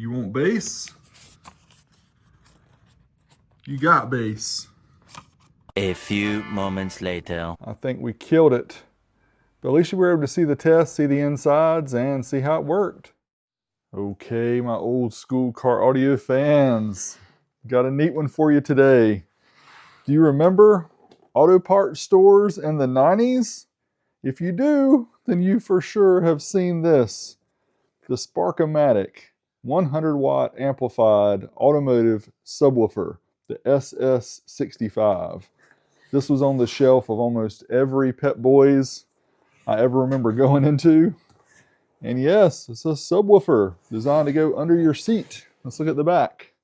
You want bass? You got bass. A few moments later. I think we killed it. But at least you were able to see the test, see the insides, and see how it worked. Okay, my old school car audio fans. Got a neat one for you today. Do you remember auto parts stores in the 90s? If you do, then you for sure have seen this. The Sparkomatic 100 watt amplified automotive subwoofer, the SS65. This was on the shelf of almost every Pep Boys I ever remember going into. And yes, it's a subwoofer designed to go under your seat. Let's look at the back.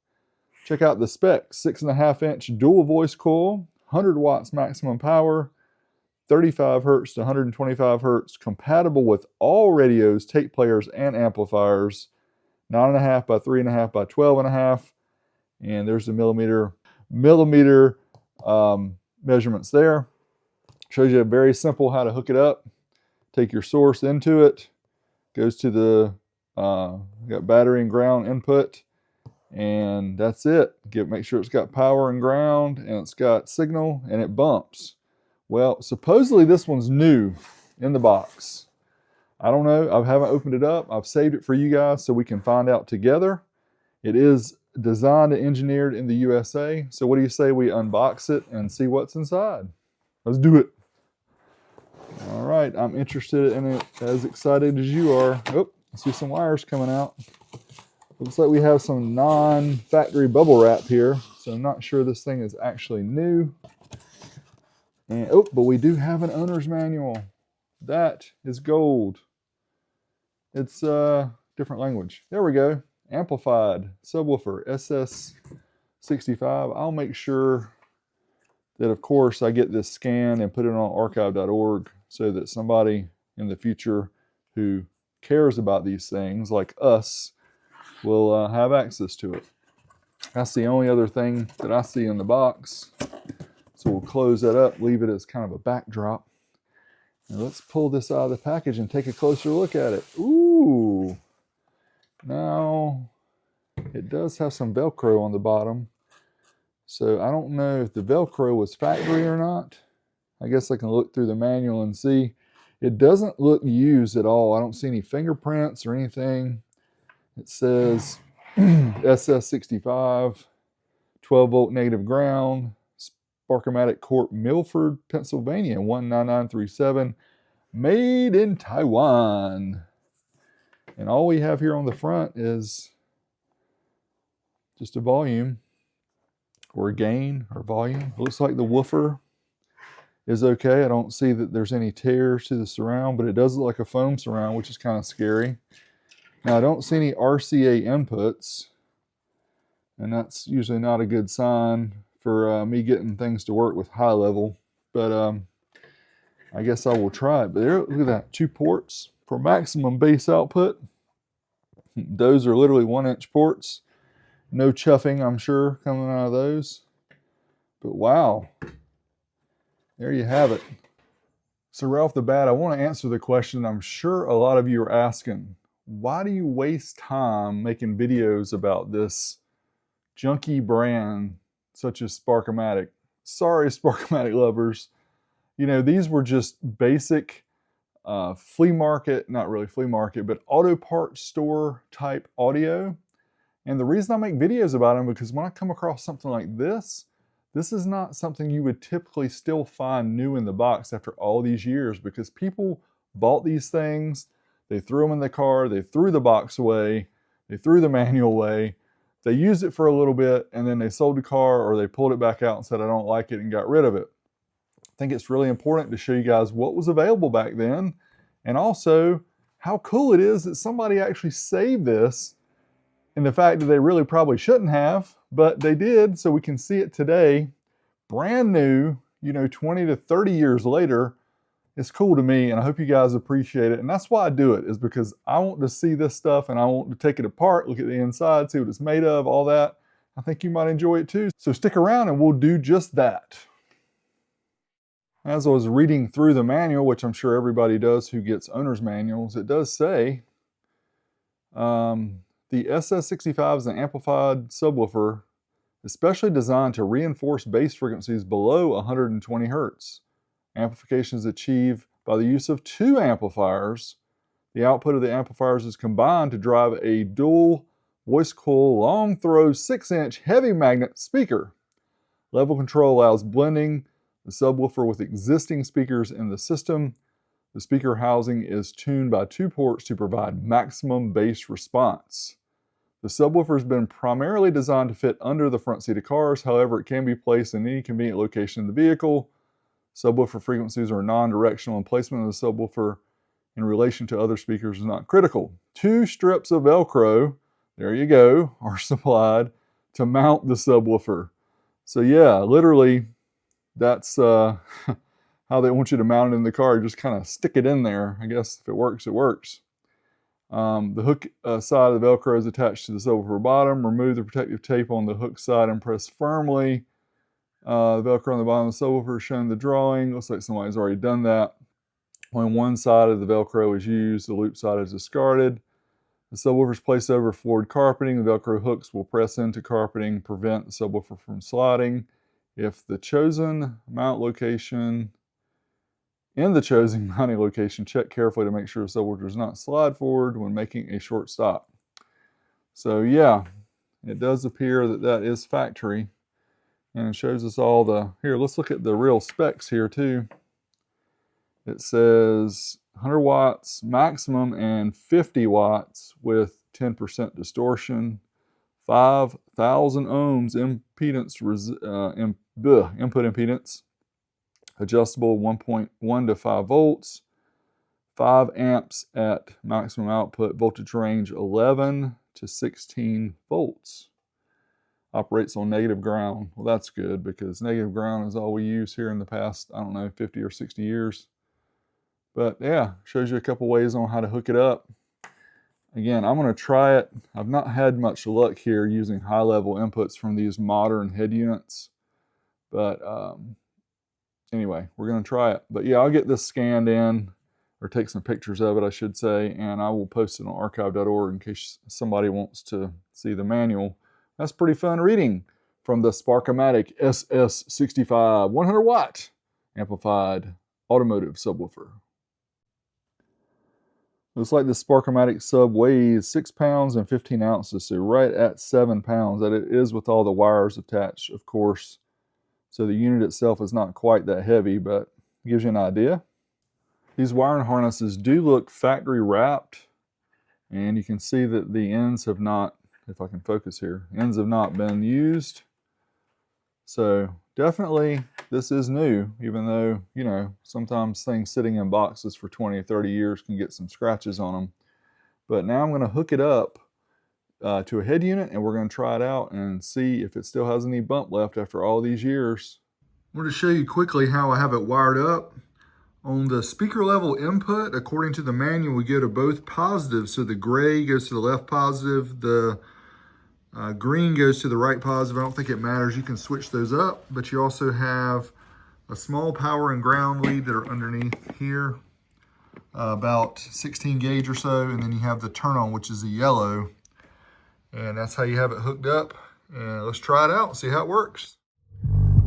Check out the specs. 6.5-inch dual voice coil, 100 watts maximum power, 35 hertz to 125 hertz, compatible with all radios, tape players, and amplifiers. 9.5 by 3.5 by 12.5. And there's the millimeter measurements there. Shows you very simple how to hook it up. Take your source into it. Goes to the got battery and ground input, and that's it. Make sure it's got power and ground, and it's got signal, and it bumps. Well, supposedly this one's new in the box. I don't know. I haven't opened it up. I've saved it for you guys so we can find out together. It is designed and engineered in the USA. So what do you say we unbox it and see what's inside? Let's do it. All right, I'm interested in it, as excited as you are. Oh, I see some wires coming out. Looks like we have some non-factory bubble wrap here, so I'm not sure this thing is actually new. And oh, but we do have an owner's manual. That is gold. It's different language. There we go. Amplified subwoofer SS65. I'll make sure that, of course, I get this scanned and put it on archive.org so that somebody in the future who cares about these things, like us, will have access to it. That's the only other thing that I see in the box. So we'll close that up, leave it as kind of a backdrop. Now let's pull this out of the package and take a closer look at it. Ooh! Now, it does have some Velcro on the bottom. So I don't know if the Velcro was factory or not. I guess I can look through the manual and see. It doesn't look used at all. I don't see any fingerprints or anything. It says SS65, 12 volt negative ground, Sparkomatic Corp, Milford, Pennsylvania, 19937, made in Taiwan. And all we have here on the front is just a volume, or a gain, or volume. It looks like the woofer is okay. I don't see that there's any tears to the surround, but it does look like a foam surround, which is kind of scary. Now, I don't see any RCA inputs, and that's usually not a good sign for me getting things to work with high level, but I guess I will try it. But there, look at that, 2 ports for maximum bass output. Those are literally 1-inch ports. No chuffing, I'm sure, coming out of those. But wow, there you have it. So right off the bat, I want to answer the question I'm sure a lot of you are asking. Why do you waste time making videos about this junky brand such as Sparkomatic? Sorry, Sparkomatic lovers. You know, these were just basic flea market, not really flea market, but auto parts store type audio. And the reason I make videos about them, because when I come across something like this is not something you would typically still find new in the box after all these years, because people bought these things, they threw them in the car, they threw the box away, they threw the manual away, they used it for a little bit, and then they sold the car or they pulled it back out and said, I don't like it, and got rid of it. I think it's really important to show you guys what was available back then, and also how cool it is that somebody actually saved this, and the fact that they really probably shouldn't have, but they did, so we can see it today, brand new, you know, 20 to 30 years later. It's cool to me, and I hope you guys appreciate it. And that's why I do it, is because I want to see this stuff, and I want to take it apart, look at the inside, see what it's made of, all that. I think you might enjoy it too. So stick around and we'll do just that. As I was reading through the manual, which I'm sure everybody does who gets owner's manuals, it does say The SS65 is an amplified subwoofer especially designed to reinforce bass frequencies below 120 Hz. Amplification is achieved by the use of two amplifiers. The output of the amplifiers is combined to drive a dual voice coil long throw 6-inch heavy magnet speaker. Level control allows blending the subwoofer with existing speakers in the system. The speaker housing is tuned by 2 ports to provide maximum bass response. The subwoofer has been primarily designed to fit under the front seat of cars. However, it can be placed in any convenient location in the vehicle. Subwoofer frequencies are non-directional, and placement of the subwoofer in relation to other speakers is not critical. 2 strips of Velcro, there you go, are supplied to mount the subwoofer. So yeah, literally, that's how they want you to mount it in the car. Just kind of stick it in there. I guess if it works, it works. The hook side of the Velcro is attached to the subwoofer bottom. Remove the protective tape on the hook side and press firmly. The Velcro on the bottom of the subwoofer is shown in the drawing. Looks like somebody's already done that. When one side of the Velcro is used, the loop side is discarded. The subwoofer is placed over floored carpeting. The Velcro hooks will press into carpeting, prevent the subwoofer from sliding. If the chosen mount location, in the chosen mounting location, check carefully to make sure the subwoofer does not slide forward when making a short stop. So yeah, it does appear that that is factory. And it shows us all the, here, let's look at the real specs here too. It says 100 watts maximum and 50 watts with 10% distortion, 5,000 ohms input impedance, adjustable 1.1 to 5 volts, 5 amps at maximum output, voltage range 11 to 16 volts. Operates on negative ground. Well, that's good because negative ground is all we use here in the past, I don't know, 50 or 60 years. But yeah, shows you a couple ways on how to hook it up. Again, I'm going to try it. I've not had much luck here using high-level inputs from these modern head units. But anyway, we're going to try it. But yeah, I'll get this scanned in, or take some pictures of it, I should say, and I will post it on archive.org in case somebody wants to see the manual. That's pretty fun reading from the Sparkomatic SS65 100 watt amplified automotive subwoofer. Looks like the Sparkomatic sub weighs 6 pounds and 15 ounces, so right at 7 pounds. That it is with all the wires attached, of course. So the unit itself is not quite that heavy, but it gives you an idea. These wiring harnesses do look factory wrapped, and you can see that the ends have not, if I can focus here, ends have not been used. So definitely this is new, even though, you know, sometimes things sitting in boxes for 20 or 30 years can get some scratches on them. But now I'm going to hook it up to a head unit, and we're going to try it out and see if it still has any bump left after all these years. I'm going to show you quickly how I have it wired up. On the speaker level input, according to the manual, we go to both positives. So the gray goes to the left positive, the green goes to the right positive. I don't think it matters. You can switch those up, but you also have a small power and ground lead that are underneath here, about 16 gauge or so, and then you have the turn on, which is a yellow, and that's how you have it hooked up. And let's try it out and see how it works.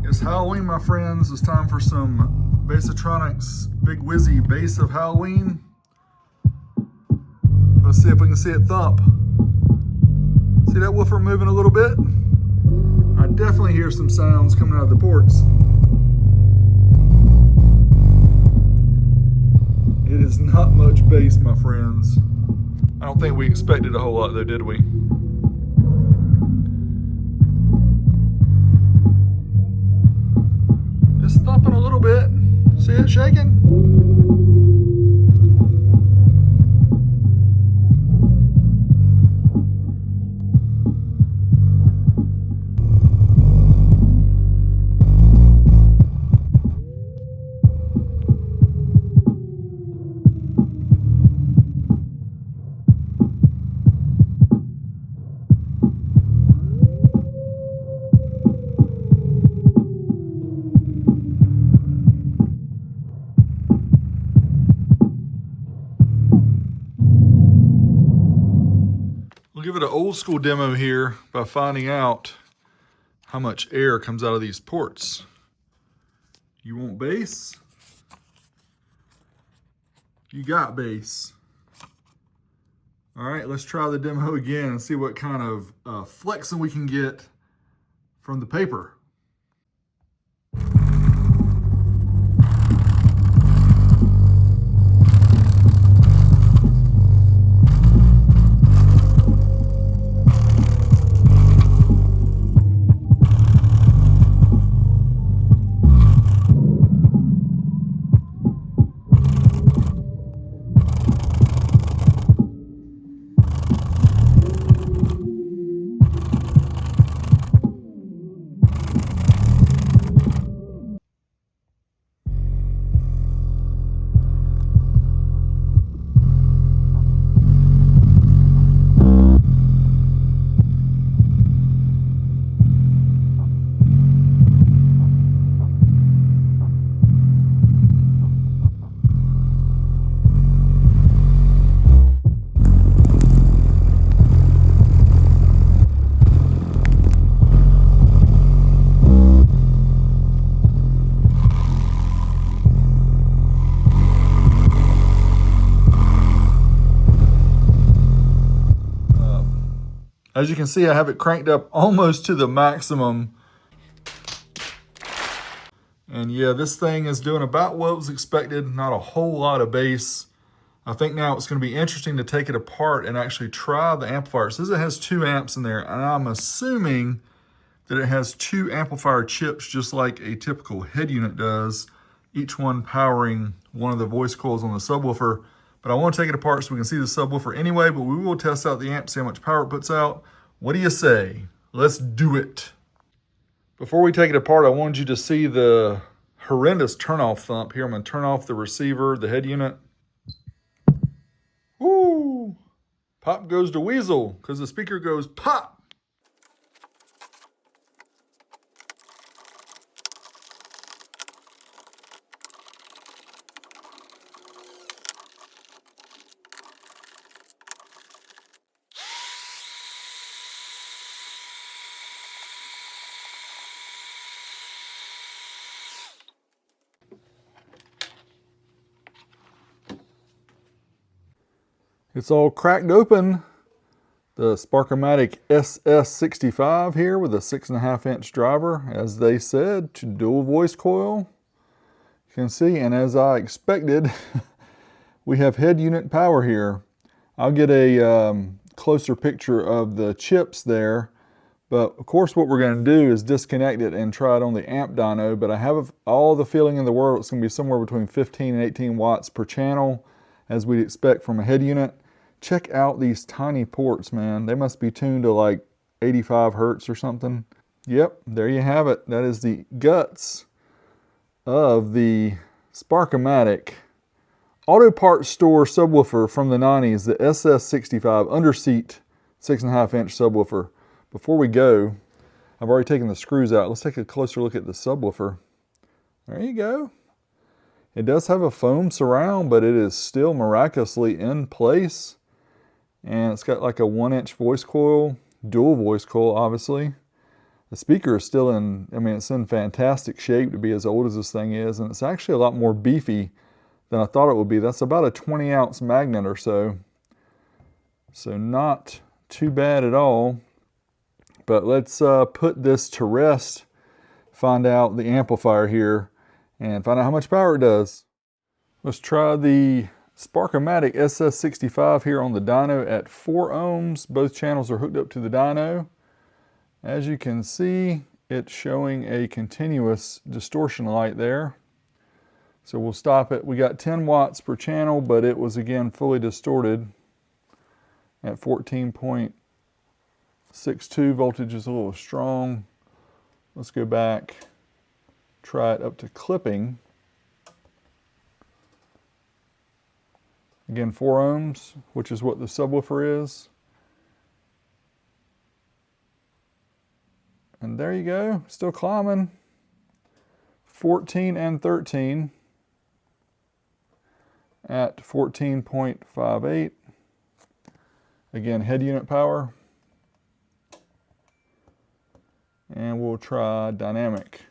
It's Halloween, my friends. It's time for some Bassatronics Big Wizzy Bass of Halloween. Let's see if we can see it thump. See that woofer moving a little bit? I definitely hear some sounds coming out of the ports. It is not much bass, my friends. I don't think we expected a whole lot though, did we? It's thumping a little bit. See it shaking? it an old school demo here by finding out how much air comes out of these ports. You want bass? You got bass. All right, let's try the demo again and see what kind of flexing we can get from the paper. As you can see, I have it cranked up almost to the maximum. And yeah, this thing is doing about what was expected, not a whole lot of bass. I think now it's going to be interesting to take it apart and actually try the amplifier. It says it has 2 amps in there, and I'm assuming that it has 2 amplifier chips just like a typical head unit does, each one powering one of the voice coils on the subwoofer. But I want to take it apart so we can see the subwoofer anyway, but we will test out the amp, see how much power it puts out. What do you say? Let's do it. Before we take it apart, I wanted you to see the horrendous turn-off thump here. I'm going to turn off the receiver, the head unit. Woo! Pop goes to weasel because the speaker goes pop. It's all cracked open. The Sparkomatic SS65 here with a 6.5-inch driver, as they said, to dual voice coil. You can see, and as I expected, we have head unit power here. I'll get a closer picture of the chips there, but of course what we're going to do is disconnect it and try it on the amp dyno, but I have all the feeling in the world it's going to be somewhere between 15 and 18 watts per channel, as we'd expect from a head unit. Check out these tiny ports, man. They must be tuned to like 85 hertz or something. Yep, there you have it. That is the guts of the Sparkomatic auto parts store subwoofer from the 90s, the SS65 underseat 6.5-inch subwoofer. Before we go, I've already taken the screws out. Let's take a closer look at the subwoofer. There you go. It does have a foam surround, but it is still miraculously in place. And it's got like a 1-inch voice coil, dual voice coil, obviously. The speaker is still in, I mean, it's in fantastic shape to be as old as this thing is, and it's actually a lot more beefy than I thought it would be. That's about a 20-ounce magnet or so. So not too bad at all. But let's put this to rest, find out the amplifier here, and find out how much power it does. Let's try the Sparkomatic SS65 here on the dyno at 4 ohms. Both channels are hooked up to the dyno. As you can see, it's showing a continuous distortion light there. So we'll stop it. We got 10 watts per channel, but it was again fully distorted at 14.62. Voltage is a little strong. Let's go back, try it up to clipping. Again, 4 ohms, which is what the subwoofer is. And there you go, still climbing. 14 and 13 at 14.58. Again, head unit power. and we'll try dynamic.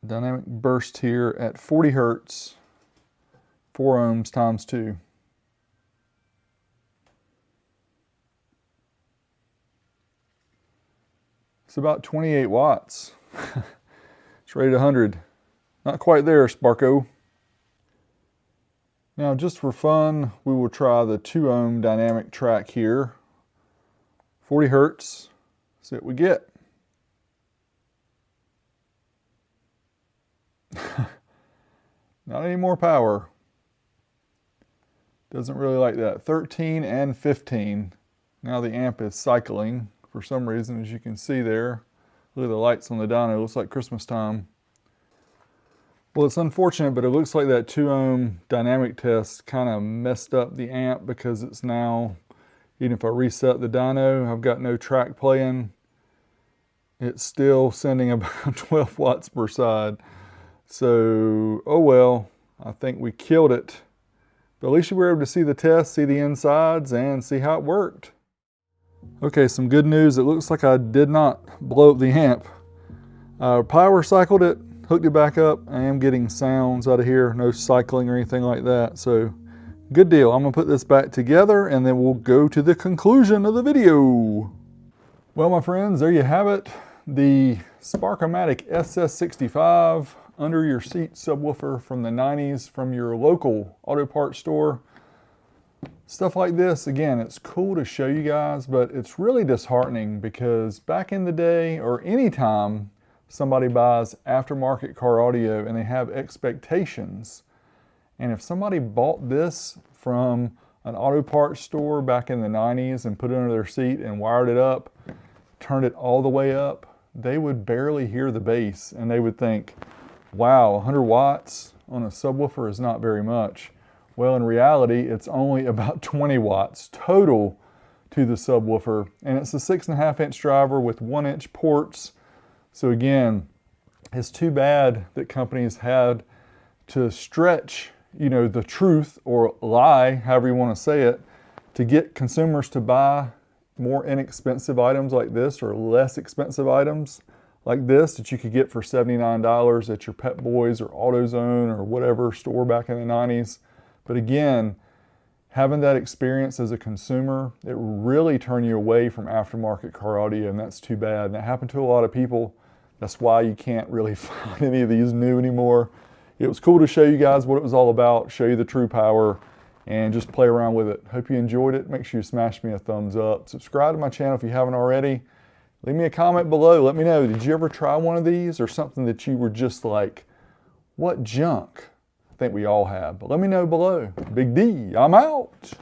Dynamic burst here at 40 Hertz, 4 ohms times 2. It's about 28 watts. It's rated 100. Not quite there, Sparko. Now, just for fun, we will try the 2 ohm dynamic track here. 40 Hertz. See what we get. Not any more power. Doesn't really like that. 13 and 15. Now the amp is cycling for some reason, as you can see there. Look at the lights on the dyno. It looks like Christmas time. Well, it's unfortunate, but it looks like that 2 ohm dynamic test kind of messed up the amp, because it's now, even if I reset the dyno, I've got no track playing. It's still sending about 12 watts per side. So, oh well, I think we killed it. But at least you were able to see the test, see the insides, and see how it worked. Okay, some good news. It looks like I did not blow up the amp. Power cycled it, hooked it back up. I am getting sounds out of here, no cycling or anything like that. So, good deal. I'm gonna put this back together and then we'll go to the conclusion of the video. Well, my friends, there you have it. The Sparkomatic SS65 under your seat subwoofer from the 90s from your local auto parts store. Stuff like this, again, it's cool to show you guys, but it's really disheartening, because back in the day, or anytime somebody buys aftermarket car audio and they have expectations, and if somebody bought this from an auto parts store back in the 90s and put it under their seat and wired it up, turned it all the way up, they would barely hear the bass and they would think, wow, 100 watts on a subwoofer is not very much. Well, in reality, it's only about 20 watts total to the subwoofer, and it's a 6.5-inch driver with 1-inch ports. So again, it's too bad that companies had to stretch, you know, the truth or lie, however you want to say it, to get consumers to buy more inexpensive items like this, or less expensive items like this that you could get for $79 at your Pep Boys or AutoZone or whatever store back in the 90s. But again, having that experience as a consumer, it really turned you away from aftermarket car audio, and that's too bad. And that happened to a lot of people. That's why you can't really find any of these new anymore. It was cool to show you guys what it was all about, show you the true power, and just play around with it. Hope you enjoyed it. Make sure you smash me a thumbs up. Subscribe to my channel if you haven't already. Leave me a comment below. Let me know, did you ever try one of these, or something that you were just like, what junk? I think we all have, but let me know below. Big D, I'm out.